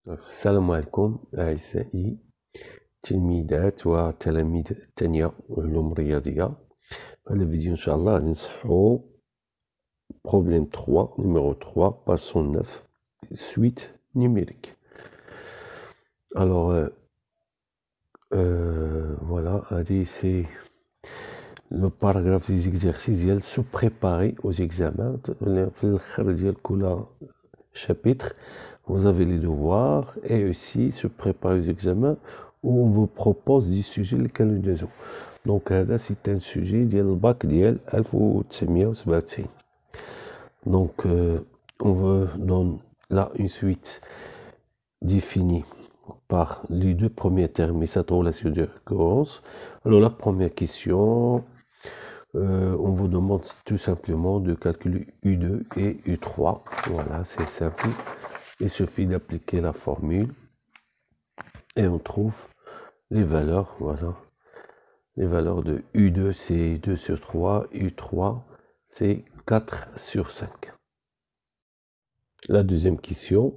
السلام عليكم أعزائي تلميذات وتلاميذ الثانية علوم رياضية. في هذا الفيديو إن شاء الله غادي نصححو بروبليم 3 numéro 3 page 109 suite numérique. Alors voilà, c'est le paragraphe des exercices ديال se préparer aux examens. في الآخر ديال كل chapitre vous avez les devoirs et aussi se préparer aux examens où on vous propose des sujets lesquels nous disons. Donc là c'est un sujet ديال الباك ديال 1997. Donc on vous donne là une suite définie par les deux premiers termes et cette relation de récurrence. Alors la première question, on vous demande tout simplement de calculer U2 et U3. Voilà, c'est simple. Il suffit d'appliquer la formule et on trouve les valeurs. Voilà, les valeurs de U2 c'est 2 sur 3, U3 c'est 4 sur 5. La deuxième question,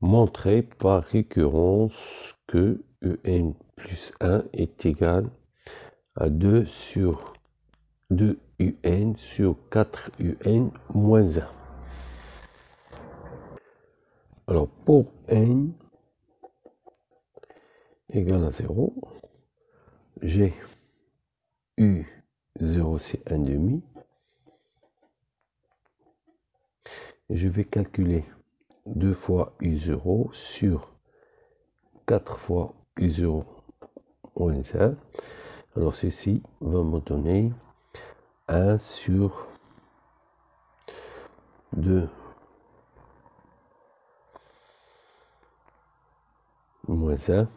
montrer par récurrence que UN plus 1 est égal à 2 sur 2 UN sur 4 UN moins 1. Alors pour N égale à 0, j'ai U0 c'est 1 demi. Et je vais calculer 2 fois U0 sur 4 fois U0 moins 1. Alors ceci va me donner 1 sur 2 moins 1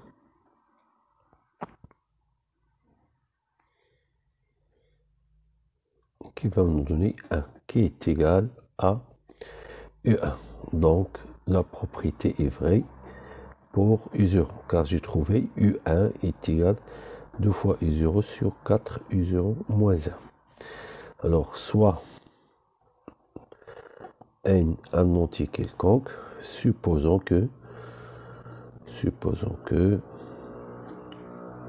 qui va nous donner 1 qui est égal à U1. Donc la propriété est vraie pour U0 car j'ai trouvé U1 est égal 2 fois U0 sur 4 U0 moins 1. Alors soit N un entier quelconque, supposons que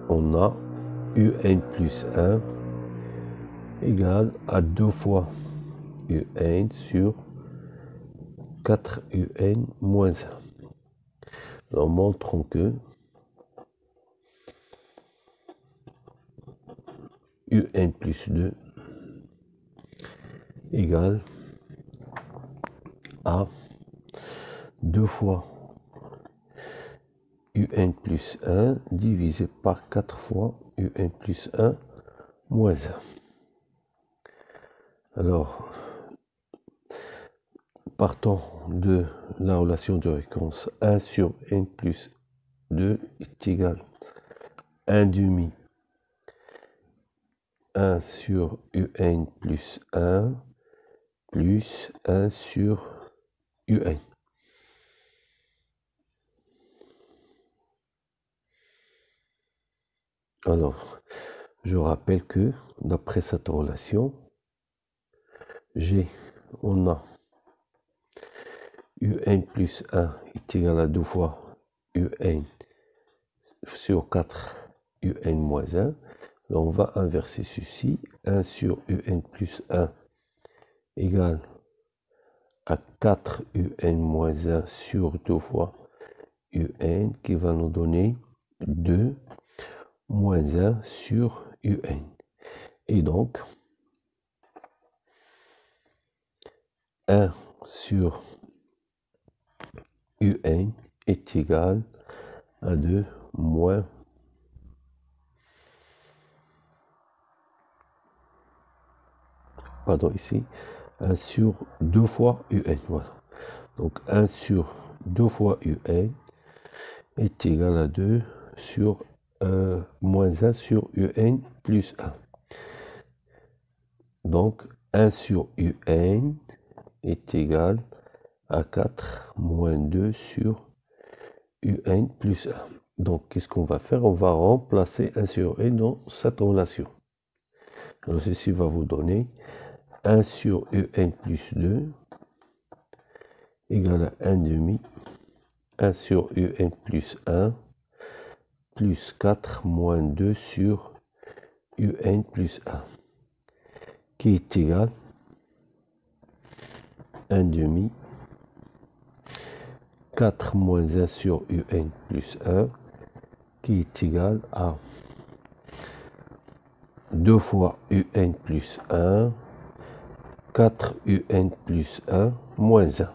on a UN plus 1 égale à 2 fois UN sur 4 UN moins 1. Alors montrons que UN plus 2 égale à 2 fois UN plus 1 divisé par 4 fois UN plus 1 moins 1. Alors, partons de la relation de récurrence 1 sur N plus 2 est égal à 1 demi 1 sur UN plus 1 plus 1 sur UN. Alors, je rappelle que d'après cette relation, on a UN plus 1 est égal à 2 fois UN sur 4 UN moins 1. Alors on va inverser ceci. 1 sur UN plus 1 égale à 4 UN moins 1 sur 2 fois UN qui va nous donner 2 moins 1 sur UN. Et donc 1 sur UN est égal à 2 moins ici 1 sur 2 fois UN. Voilà. Donc 1 sur 2 fois UN est égal à 2 sur moins 1 sur UN plus 1. Donc 1 sur UN est égal à 4 moins 2 sur UN plus 1. Donc qu'est-ce qu'on va faire? On va remplacer 1 sur N dans cette relation. Alors ceci va vous donner 1 sur UN plus 2 égale à 1 demi 1 sur UN plus 1 plus 4 moins 2 sur UN plus 1 qui est égal à 1 demi 4 moins 1 sur UN plus 1 qui est égal à 2 fois UN plus 1, 4 UN plus 1 moins 1.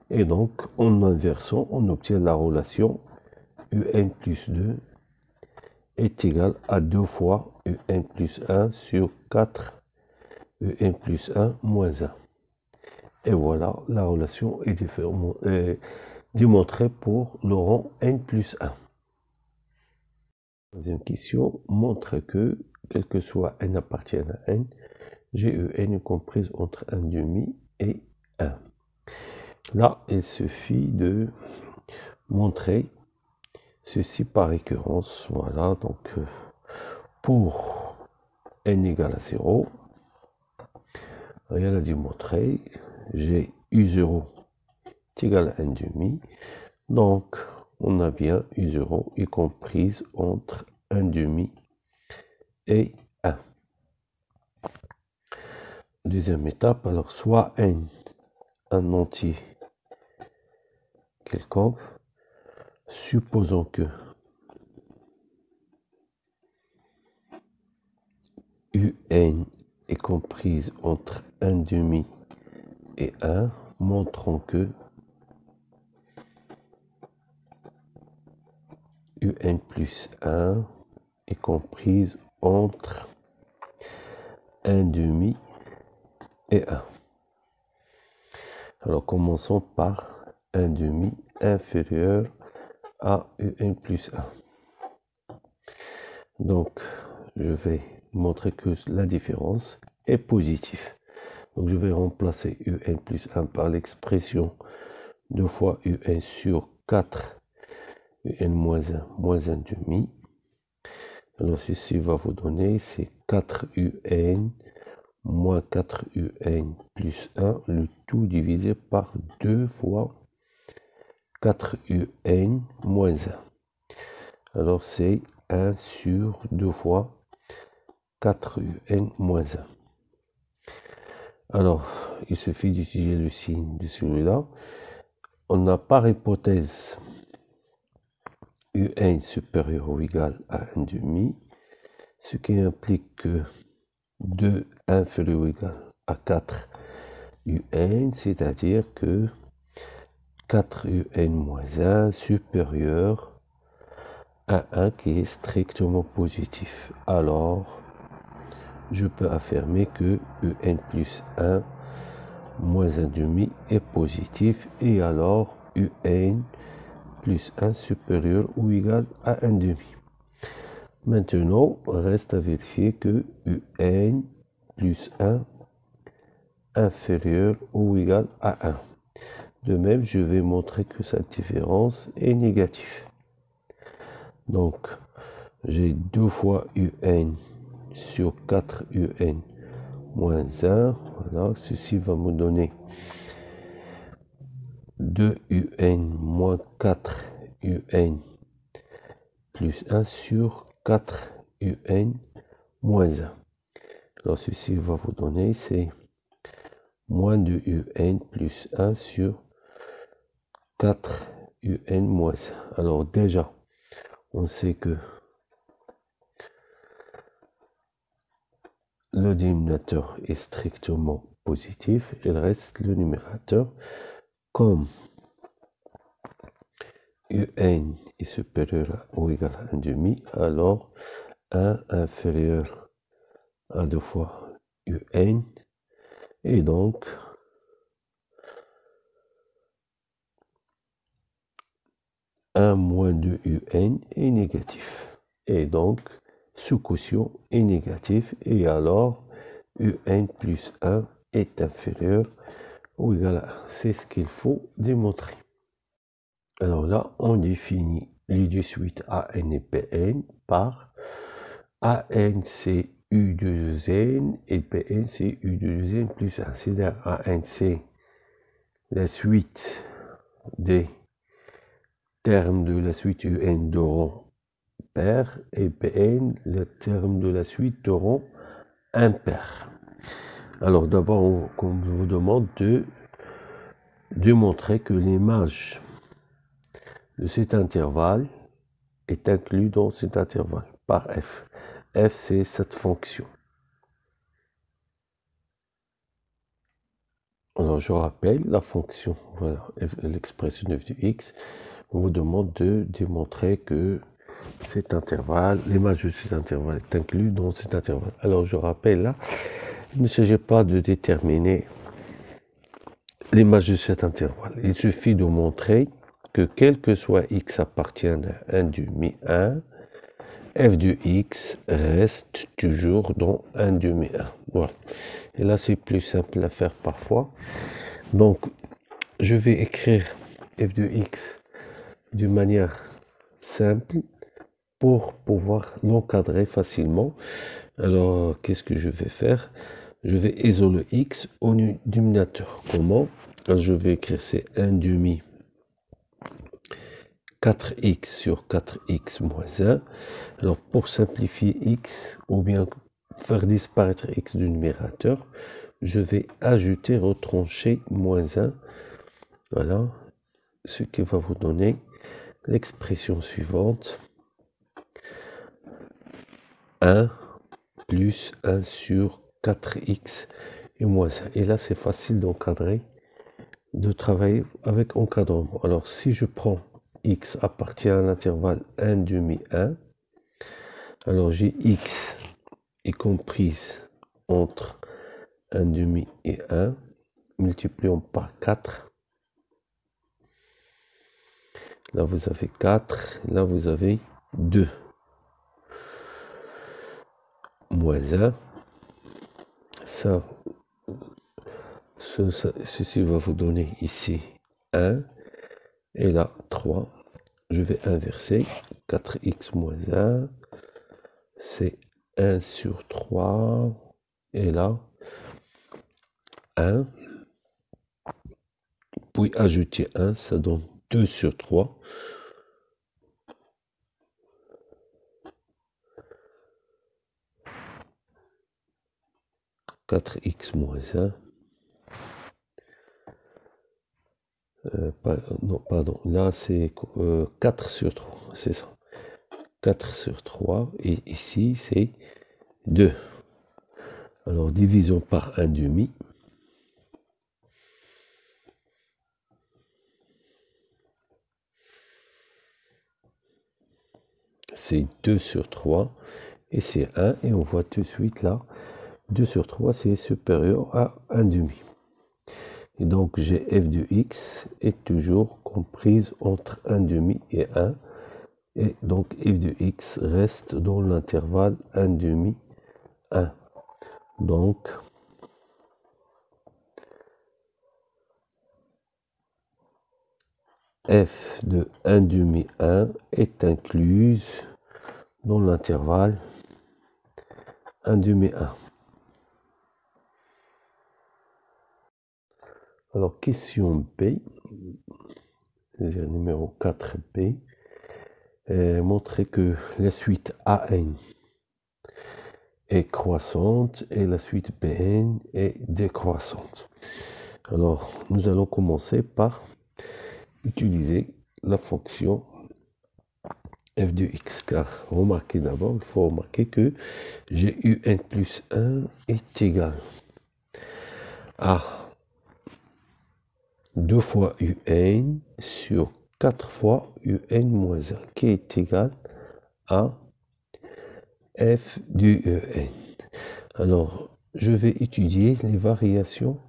Et donc, en inversant, on obtient la relation UN plus 2 est égal à 2 fois UN plus 1 sur 4 UN plus 1 moins 1. Et voilà, la relation est démontrée pour le rang N plus 1. Deuxième question, montre que, quel que soit n appartienne à n, GEN est comprise entre 1 demi et 1. Là, il suffit de montrer ceci par récurrence. Voilà, donc pour n égale à 0, rien à démontrer, j'ai U0 est égal à 1 demi, donc on a bien U0 est comprise entre 1 demi et 1. Deuxième étape, alors soit n un entier quelconque, supposons que UN est comprise entre 1 demi et 1, montrons que UN plus 1 est comprise entre 1 demi et 1. Alors commençons par 1 demi inférieur à UN plus 1. Donc je vais montrer que la différence est positive. Donc je vais remplacer UN plus 1 par l'expression 2 fois UN sur 4 UN moins 1 moins 1 demi. Alors ceci va vous donner, c'est 4 UN moins 4 UN plus 1, le tout divisé par 2 fois 4 UN moins 1. Alors c'est 1 sur 2 fois 4 UN moins 1. Alors, il suffit d'utiliser le signe de celui-là. On a par hypothèse UN supérieur ou égal à 1 demi, ce qui implique que 2 inférieur ou égal à 4 UN, c'est-à-dire que 4 UN moins 1 supérieur à 1 qui est strictement positif. Alors, je peux affirmer que UN plus 1 moins 1 demi est positif et alors UN plus 1 supérieur ou égal à 1 demi. Maintenant, reste à vérifier que UN plus 1 inférieur ou égal à 1. De même, je vais montrer que cette différence est négative. Donc, j'ai 2 fois UN sur 4 UN moins 1. Voilà, ceci va me donner 2 UN moins 4 UN plus 1 sur 4 UN moins 1. Alors, ceci va vous donner, c'est moins 2 UN plus 1 sur 4 UN moins 1. Alors, déjà, on sait que le dénominateur est strictement positif, il reste le numérateur. Comme UN est supérieur ou égal à 1 demi, alors 1 inférieur à 2 fois UN, et donc 1 moins 2 UN est négatif. Et donc, sous-quotient est négatif, et alors UN plus 1 est inférieur ou égal à 1. C'est ce qu'il faut démontrer. Alors là, on définit les deux suites AN et PN par AN c'est U2N et PN c'est U2N plus 1. C'est-à-dire AN c'est la suite des terme de la suite UN de rang pair et Bn le terme de la suite de rang impair. Alors d'abord, on vous demande de démontrer que l'image de cet intervalle est inclus dans cet intervalle par f. F, c'est cette fonction. Alors, je rappelle la fonction, voilà, l'expression f de x. On vous demande de démontrer que cet intervalle, l'image de cet intervalle est inclus dans cet intervalle. Alors, je rappelle là, il ne s'agit pas de déterminer l'image de cet intervalle. Il suffit de montrer que quel que soit x appartienne à 1 demi 1, f de x reste toujours dans 1 demi 1. Voilà. Et là, c'est plus simple à faire parfois. Donc, je vais écrire f de x d'une manière simple pour pouvoir l'encadrer facilement. Alors, qu'est-ce que je vais faire? Je vais isoler x au dénominateur. Comment? Alors, je vais écrire c'est 1 demi 4x sur 4x moins 1. Alors, pour simplifier x, ou bien faire disparaître x du numérateur, je vais ajouter, retrancher moins 1. Voilà, ce qui va vous donner l'expression suivante. 1 plus 1 sur 4x et moins 1. Et là, c'est facile d'encadrer, de travailler avec encadrement. Alors, si je prends x appartient à l'intervalle 1 demi 1, alors j'ai x est comprise entre 1 demi et 1, multiplions par 4. Là, vous avez 4, là, vous avez 2. Moins 1. Ceci va vous donner ici 1. Et là, 3. Je vais inverser. 4x moins 1. C'est 1 sur 3. Et là, 1. Puis ajouter 1, ça donne 2 sur 3. « 4x moins 1. Non, pardon. Là, c'est 4 sur 3. C'est ça. 4 sur 3. Et ici, c'est 2. Alors, division par 1 demi. C'est 2 sur 3. Et c'est 1. Et on voit tout de suite là, 2 sur 3, c'est supérieur à 1 demi. Et donc, j'ai f de x est toujours comprise entre 1 demi et 1. Et donc, f de x reste dans l'intervalle 1 demi, 1. Donc, f de 1 demi, 1 est incluse dans l'intervalle 1 demi, 1. Alors, question B, c'est-à-dire numéro 4B, montrer que la suite AN est croissante et la suite Bn est décroissante. Alors, nous allons commencer par utiliser la fonction f de x, car remarquez d'abord, il faut remarquer que j'ai un plus 1 est égal à 2 fois un sur 4 fois un moins 1, qui est égal à f du un. Alors, je vais étudier les variations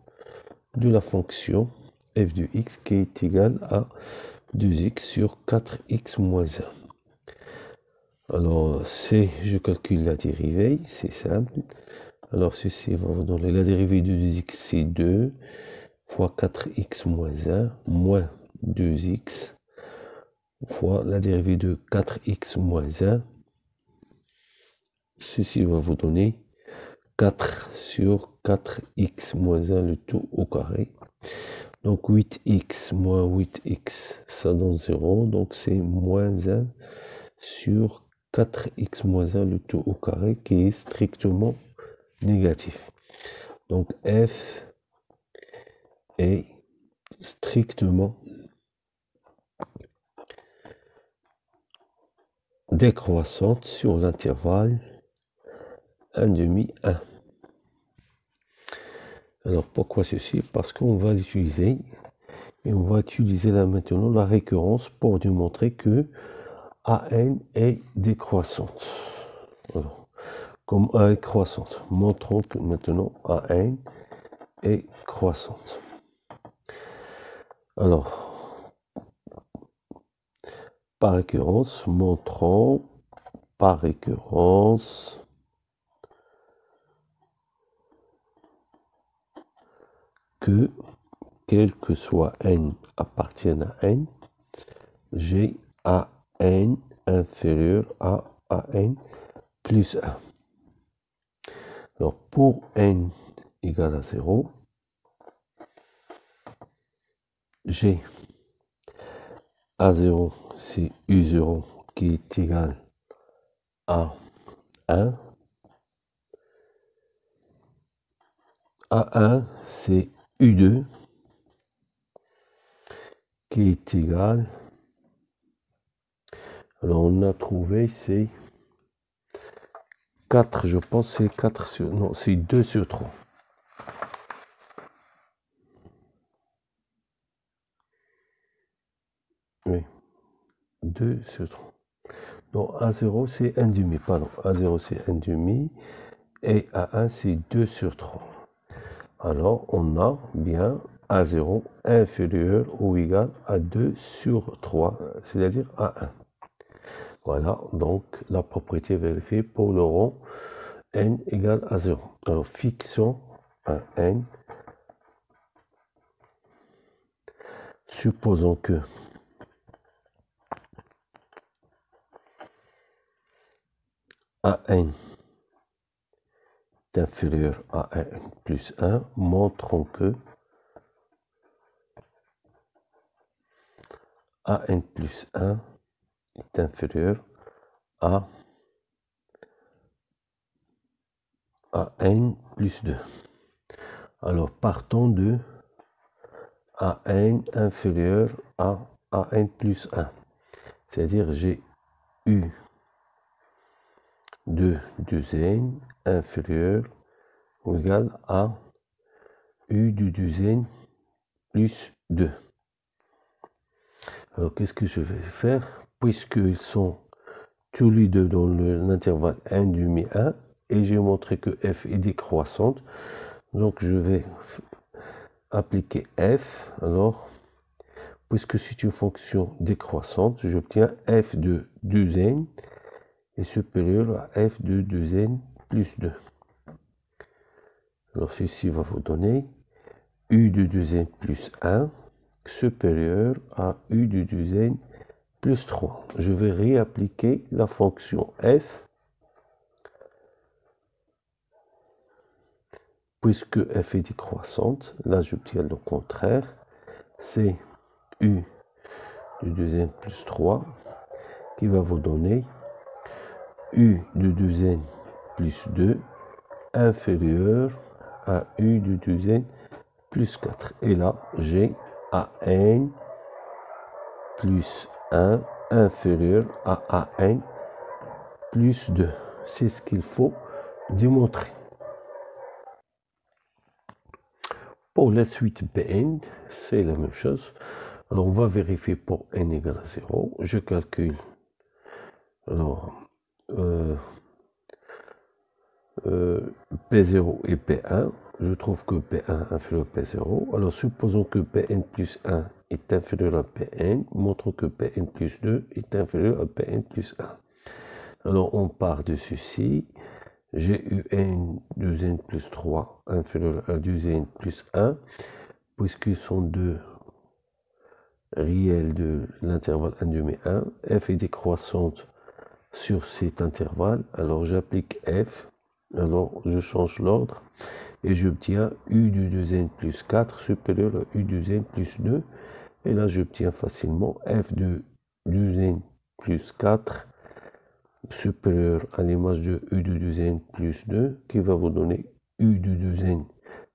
de la fonction f de x qui est égal à 2x sur 4x moins 1. Alors, je calcule la dérivée, c'est simple. Alors, ceci va vous donner la dérivée de 2x, c'est 2 fois 4x moins 1 moins 2x fois la dérivée de 4x moins 1. Ceci va vous donner 4 sur 4x moins 1, le tout au carré. Donc 8x moins 8x, ça donne 0. Donc c'est moins 1 sur 4x moins 1, le tout au carré, qui est strictement négatif. Donc f est strictement décroissante sur l'intervalle 1,5, 1. Alors pourquoi ceci? Parce qu'on va l'utiliser, et on va utiliser là maintenant la récurrence pour démontrer que AN est décroissante. Alors, comme A est croissante, montrons que maintenant AN est croissante. Alors, par récurrence, montrons par récurrence que quel que soit n appartienne à n, j'ai AN inférieur à AN plus 1. Alors pour n égale à 0, j'ai A0, c'est U0 qui est égal à 1. A1, c'est U2 qui est égal. Alors on a trouvé, c'est 4, je pense, c'est 4 sur... Non, c'est 2 sur 3. Oui, 2 sur 3. Donc A0, c'est 1,5, pardon. A0, c'est 1,5. Et A1, c'est 2 sur 3. Alors, on a bien A0 inférieur ou égal à 2 sur 3, c'est-à-dire A1. Voilà, donc la propriété vérifiée pour le rond n égale à 0. Alors, fixons un n. Supposons que AN est inférieur à AN plus 1. Montrons que AN plus 1 est inférieur à AN plus 2. Alors, partons de AN inférieur à AN plus 1. C'est-à-dire, j'ai U de 2n inférieur ou égal à U de 2n plus 2. Alors, qu'est-ce que je vais faire? Puisqu'ils sont tous les deux dans l'intervalle 1,5, 1, et j'ai montré que f est décroissante, donc je vais appliquer f. Alors, puisque c'est une fonction décroissante, j'obtiens f de 2n est supérieur à f de 2n plus 2. Alors, ceci va vous donner u de 2n plus 1 supérieur à u de 2n plus 3. Je vais réappliquer la fonction f. Puisque f est décroissante, là j'obtiens le contraire. C'est u de 2n plus 3 qui va vous donner u de 2n plus 2 inférieur à u de 2n plus 4. Et là, j'ai AN plus 1 inférieur à AN plus 2. C'est ce qu'il faut démontrer. Pour la suite Bn, c'est la même chose. Alors, on va vérifier pour n égale à 0. Je calcule. Alors, P0 et P1. Je trouve que P1 inférieur à P0. Alors, supposons que Pn plus 1 est inférieur à Pn. Montrons que Pn plus 2 est inférieur à Pn plus 1. Alors, on part de ceci. J'ai un 2n plus 3 inférieur à 2n plus 1. Puisqu'ils sont deux réels de l'intervalle 1,5, 1. F est décroissante sur cet intervalle. Alors, j'applique F. Alors, je change l'ordre et j'obtiens u du 2n plus 4 supérieur à u du 2n plus 2. Et là, j'obtiens facilement f de 2n plus 4 supérieur à l'image de u de 2n plus 2 qui va vous donner u de 2n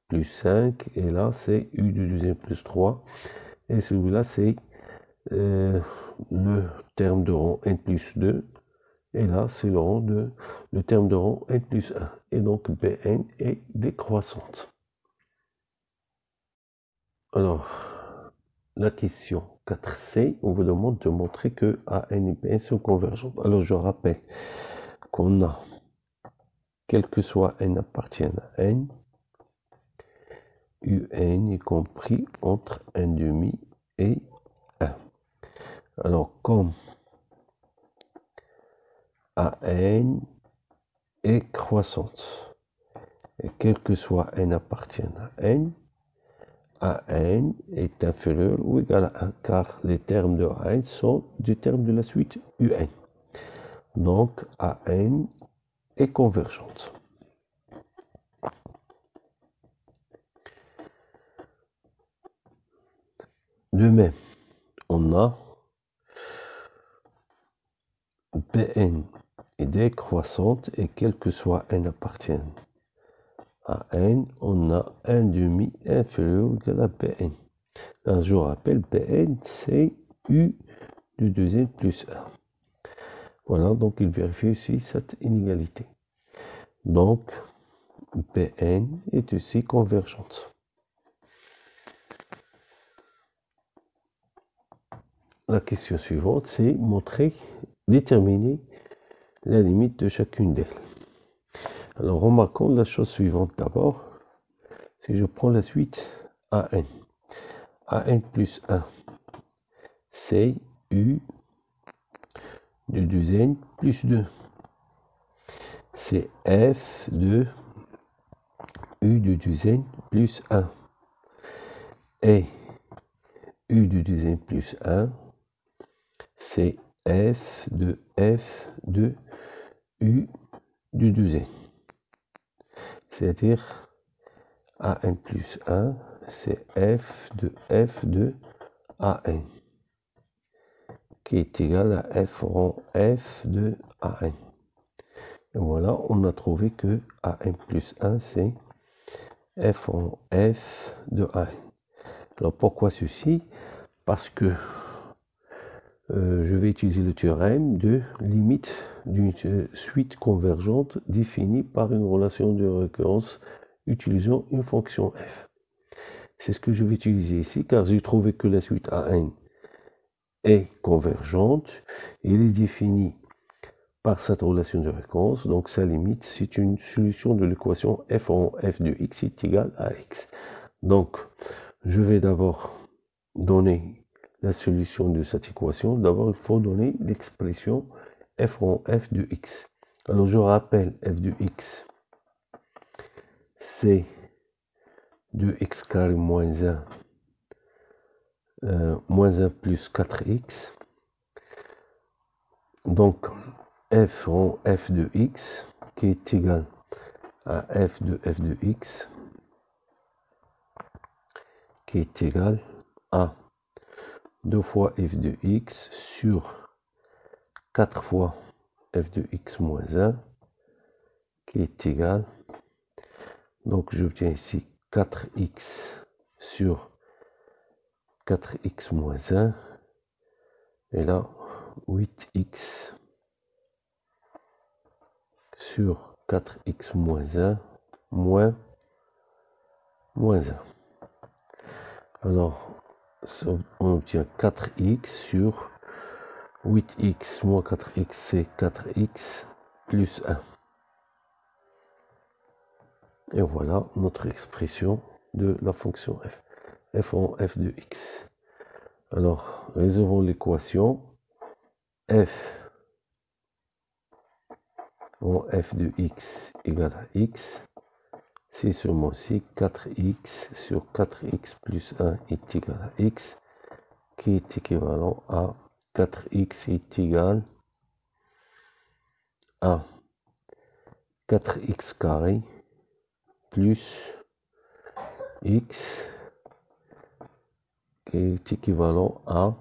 plus 5. Et là, c'est u de 2n plus 3. Et celui-là, c'est le terme de rang n plus 2. Et là, c'est le terme de rang n plus 1. Et donc, Bn est décroissante. Alors, la question 4c, on vous demande de montrer que An et Bn sont convergentes. Alors, je rappelle qu'on a, quel que soit n appartienne à n, Un est compris entre 1,5 et 1. Alors, comme An est croissante, et quel que soit n appartienne à n, An est inférieur ou égal à 1, car les termes de An sont des termes de la suite Un. Donc, An est convergente. De même, on a Bn est décroissante et quel que soit n appartienne à n, on a 1,5 inférieur ou égal à Bn. Là, je rappelle, Bn, c'est u du 2n plus 1. Voilà, donc il vérifie aussi cette inégalité. Donc, Bn est aussi convergente. La question suivante, c'est déterminer la limite de chacune d'elles. Alors, remarquons la chose suivante d'abord. Si je prends la suite An plus 1, c'est u de 2n plus 2. C'est f de u de 2n plus 1. Et u de 2n plus 1, c'est f de u du 2n. C'est-à-dire An plus 1, c'est f de An, qui est égal à f rang f de An. Et voilà, on a trouvé que An plus 1, c'est f rang f de An. Alors pourquoi ceci? Parce que je vais utiliser le théorème de limite d'une suite convergente définie par une relation de récurrence utilisant une fonction f. C'est ce que je vais utiliser ici, car j'ai trouvé que la suite An est convergente. Il est défini par cette relation de récurrence, donc sa limite, c'est une solution de l'équation f en f de x est égal à x. Donc, je vais d'abord donner la solution de cette équation. D'abord, il faut donner l'expression f en f de x. Alors, je rappelle f de x, c'est 2x carré moins 1 plus 4x. Donc, f en f de x qui est égal à f de x qui est égal à 2 fois f de x sur 4 fois f de x moins 1 qui est égal, donc j'obtiens ici 4x sur 4x moins 1 et là 8x sur 4x moins 1 moins 1. Alors on obtient 4x sur 8x moins 4x, c'est 4x plus 1. Et voilà notre expression de la fonction f. F en f de x. Alors, résolvons l'équation. F en f de x égale à x. C'est seulement si 4x sur 4x plus 1 est égal à x, qui est équivalent à 4x est égal à 4x carré plus x qui est équivalent à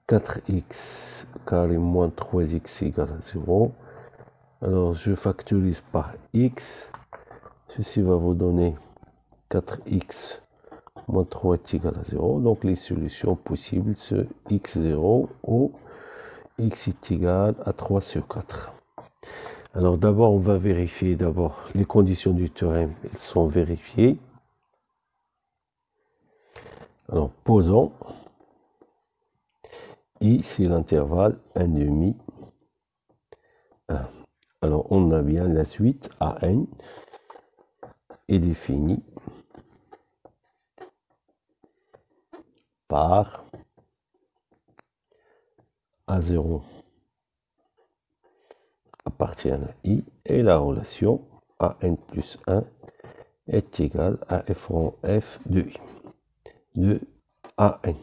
4x carré moins 3x égale à 0. Alors je factorise par x. Ceci va vous donner 4x moins 3 est égal à 0. Donc les solutions possibles, c'est x0 ou x est égal à 3 sur 4. Alors d'abord, on va vérifier d'abord les conditions du théorème. Elles sont vérifiées. Alors posons. I, c'est l'intervalle 1,5. 1. Alors on a bien la suite AN est définie par A0 appartient à I et la relation AN plus 1 est égale à f rond f de I, de AN.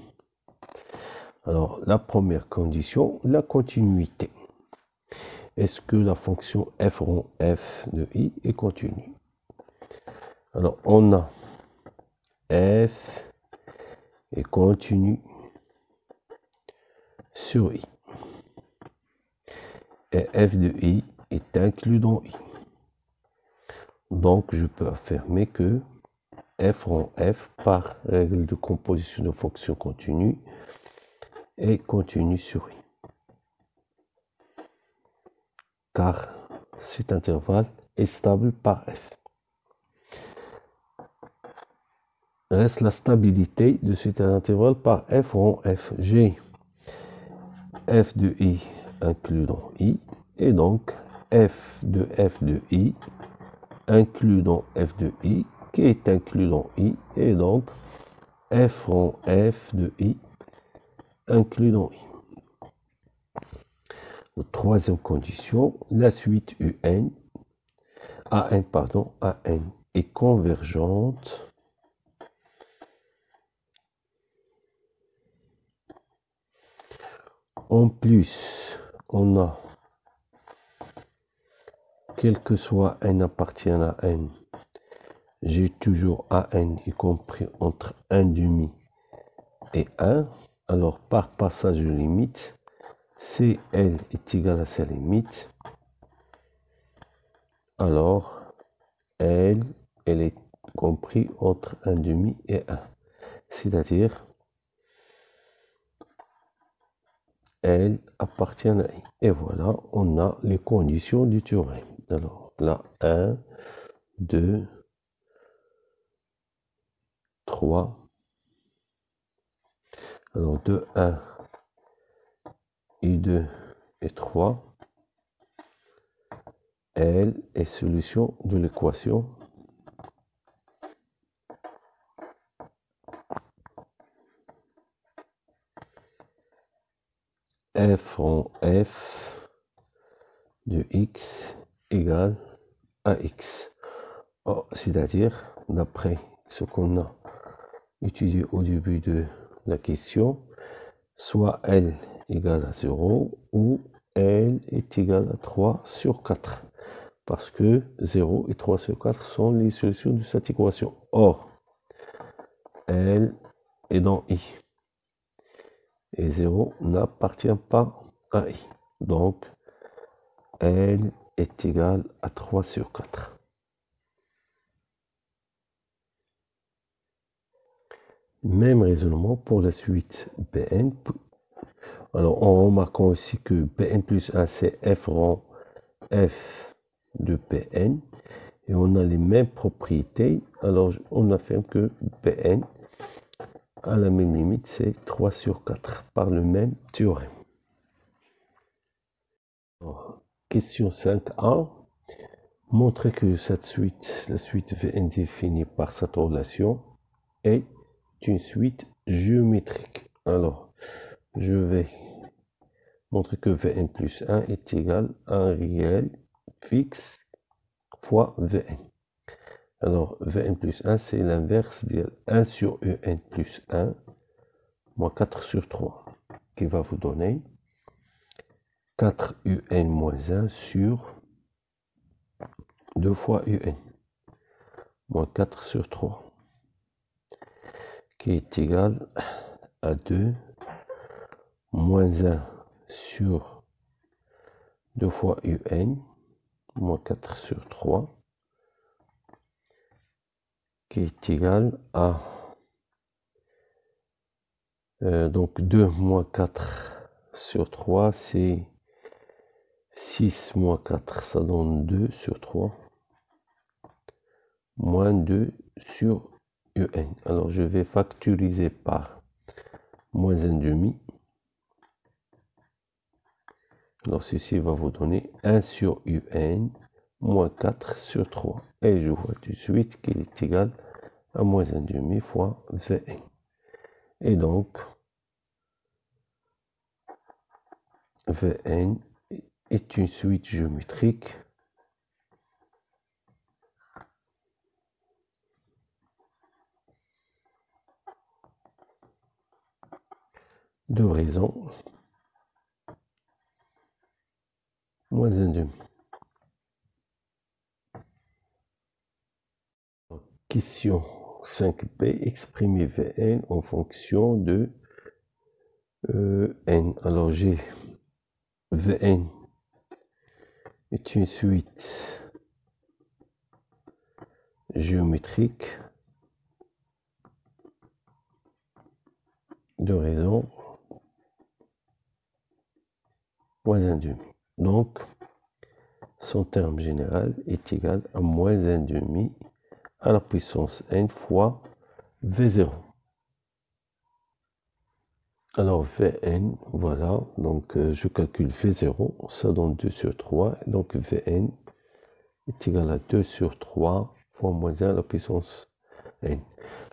Alors la première condition, la continuité. Est-ce que la fonction f rond f de I est continue? Alors on a f est continu sur I. Et f de I est inclus dans I. Donc je peux affirmer que f rond f par règle de composition de fonctions continues est continu sur I. Car cet intervalle est stable par f. Reste la stabilité de cet intervalle par f rond f. J'ai f de I inclus dans I et donc f de I inclus dans f de I qui est inclus dans I et donc f rond f de I inclus dans I. Troisième condition, la suite AN est convergente en plus on a quel que soit n appartient à n, j'ai toujours AN y compris entre 1,5 et 1. Alors par passage de limite, CL est égal à sa limite. Alors elle est compris entre 1,5 et 1. C'est-à-dire elle appartient à I. Et voilà, on a les conditions du théorème. Alors là, 1, 2, 3. Alors 2, 1 et 2 et 3. L est solution de l'équation f en f de x égale à x. Oh, c'est-à-dire, d'après ce qu'on a étudié au début de la question, soit L égale à 0 ou L est égal à 3 sur 4. Parce que 0 et 3 sur 4 sont les solutions de cette équation. Or, L est dans I. Et 0 n'appartient pas à I. Donc, L est égal à 3 sur 4. Même raisonnement pour la suite Bn. Alors, en remarquant aussi que Bn plus 1, c'est f rond f de Bn. Et on a les mêmes propriétés. Alors, on affirme que Bn à la même limite, c'est 3 sur 4 par le même théorème. Alors, question 5a. Montrer que cette suite, la suite Vn définie par cette relation, est une suite géométrique. Alors, je vais montrer que Vn plus 1 est égal à un réel fixe fois Vn. Alors, Vn plus 1, c'est l'inverse de 1 sur Un plus 1, moins 4 sur 3, qui va vous donner 4 Un moins 1 sur 2 fois un, moins 4 sur 3, qui est égal à 2 moins 1 sur 2 fois un, moins 4 sur 3, qui est égal à donc 2 moins 4 sur 3, c'est 6 moins 4, ça donne 2 sur 3, moins 2 sur un. Alors je vais factoriser par moins 1 demi. Alors ceci va vous donner 1 sur un moins 4 sur 3. Et je vois tout de suite qu'il est égal à moins 1 demi fois Vn. Et donc, Vn est une suite géométrique de raison moins 1 demi. Question 5b, exprimer Vn en fonction de n. Alors j'ai Vn est une suite géométrique de raison moins 1 demi. Donc, son terme général est égal à moins 1 demi à la puissance n fois V0. Alors Vn, voilà, donc je calcule V0, ça donne 2 sur 3, donc Vn est égal à 2 sur 3 fois moins 1 à la puissance n.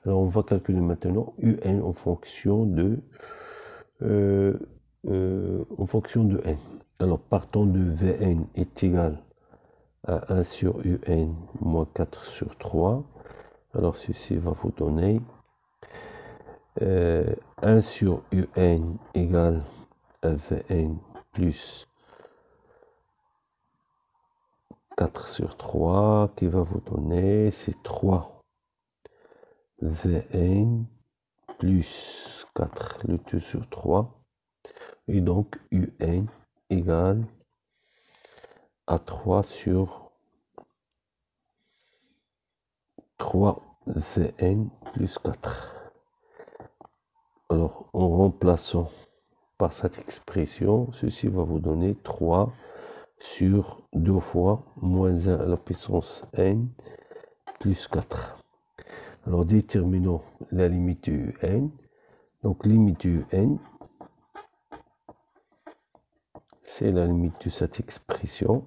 Alors on va calculer maintenant un en fonction de n. Alors partant de Vn est égal à 1 sur un moins 4 sur 3. Alors ceci va vous donner 1 sur un égale à Vn plus 4 sur 3 qui va vous donner, c'est 3 Vn plus 4, le 2 sur 3. Et donc un égale à 3 sur 3 Vn plus 4. Alors, en remplaçant par cette expression, ceci va vous donner 3 sur 2 fois moins 1 à la puissance n plus 4. Alors, déterminons la limite du n. Donc, limite du n, c'est la limite de cette expression.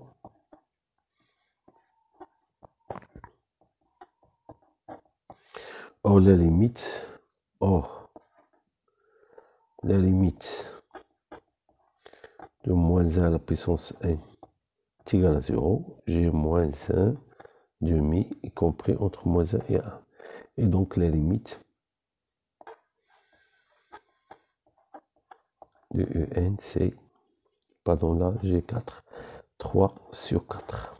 Or, la limite de moins 1 à la puissance n est égale à 0. J'ai moins 1 demi, y compris entre moins 1 et 1. Et donc, la limite de un, c'est, pardon, là, j'ai 4. 3 sur 4.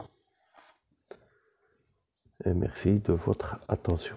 Et merci de votre attention.